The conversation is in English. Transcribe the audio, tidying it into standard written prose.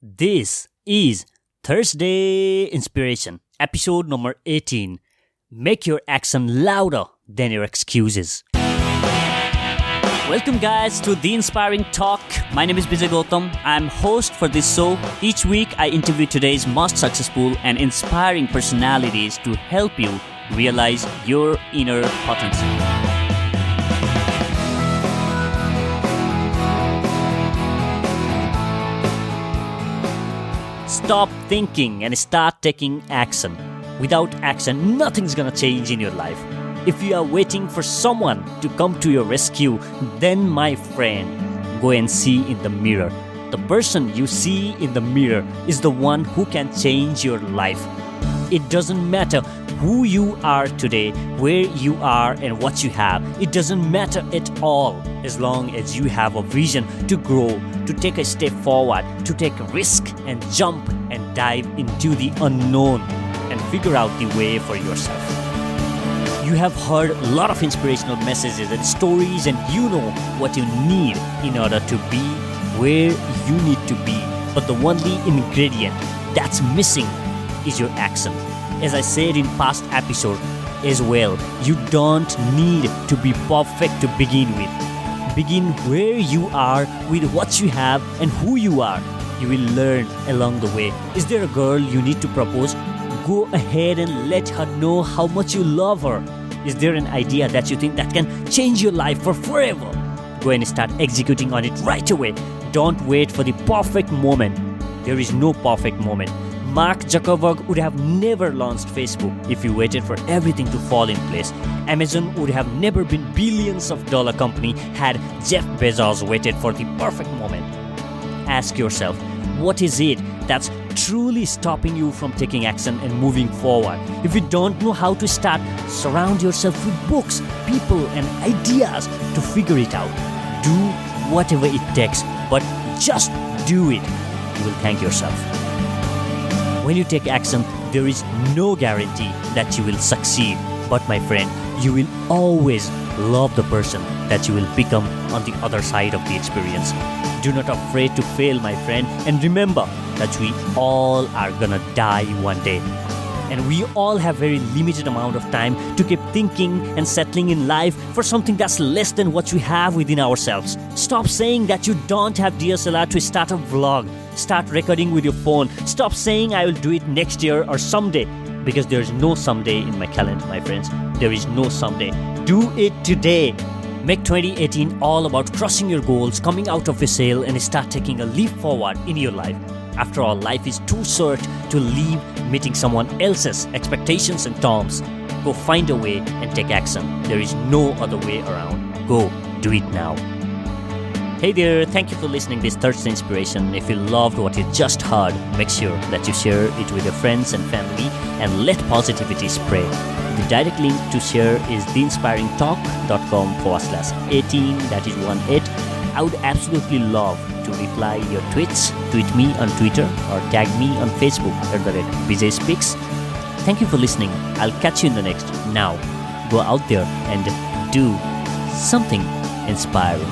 This is Thursday Inspiration, episode number 18. Make your action louder than your excuses. Welcome guys to The Inspiring Talk. My name is Vijay Gautam. I'm host for this show. Each week I interview today's most successful and inspiring personalities to help you realize your inner potential. Stop thinking and start taking action. Without action, nothing's gonna change in your life. If you are waiting for someone to come to your rescue, then my friend, go and see in the mirror. The person you see in the mirror is the one who can change your life. It doesn't matter who you are today, where you are and what you have. It doesn't matter at all as long as you have a vision to grow, to take a step forward, to take a risk and jump and dive into the unknown and figure out the way for yourself. You have heard a lot of inspirational messages and stories, and you know what you need in order to be where you need to be. But the only ingredient that's missing is your action. As I said in past episode as well, you don't need to be perfect to begin with. Begin where you are with what you have and who you are. You will learn along the way. Is there a girl you need to propose? Go ahead and let her know how much you love her. Is there an idea that you think that can change your life for forever? Go and start executing on it right away. Don't wait for the perfect moment. There is no perfect moment. Mark Zuckerberg would have never launched Facebook if he waited for everything to fall in place. Amazon would have never been billions of dollar company had Jeff Bezos waited for the perfect moment. Ask yourself, what is it that's truly stopping you from taking action and moving forward? If you don't know how to start, surround yourself with books, people and ideas to figure it out. Do whatever it takes, but just do it. You will thank yourself. When you take action, there is no guarantee that you will succeed. But my friend, you will always love the person that you will become on the other side of the experience. Do not afraid to fail, my friend. And remember that we all are gonna die one day. And we all have very limited amount of time to keep thinking and settling in life for something that's less than what we have within ourselves. Stop saying that you don't have DSLR to start a vlog. Start recording with your phone. Stop saying I will do it next year or someday, because there is no someday in my calendar, my friends. There is no someday. Do it today. Make 2018 all about crushing your goals, coming out of a sale and start taking a leap forward in your life. After all, life is too short to live meeting someone else's expectations and terms. Go find a way and take action. There is no other way around. Go do it now. Hey there, thank you for listening to this Thursday Inspiration. If you loved what you just heard, make sure that you share it with your friends and family and let positivity spread. The direct link to share is theinspiringtalk.com/18, that is 18. I would absolutely love to reply your tweets. Tweet me on Twitter or tag me on Facebook @Vijay Speaks. Thank you for listening. I'll catch you in the next. Now, go out there and do something inspiring.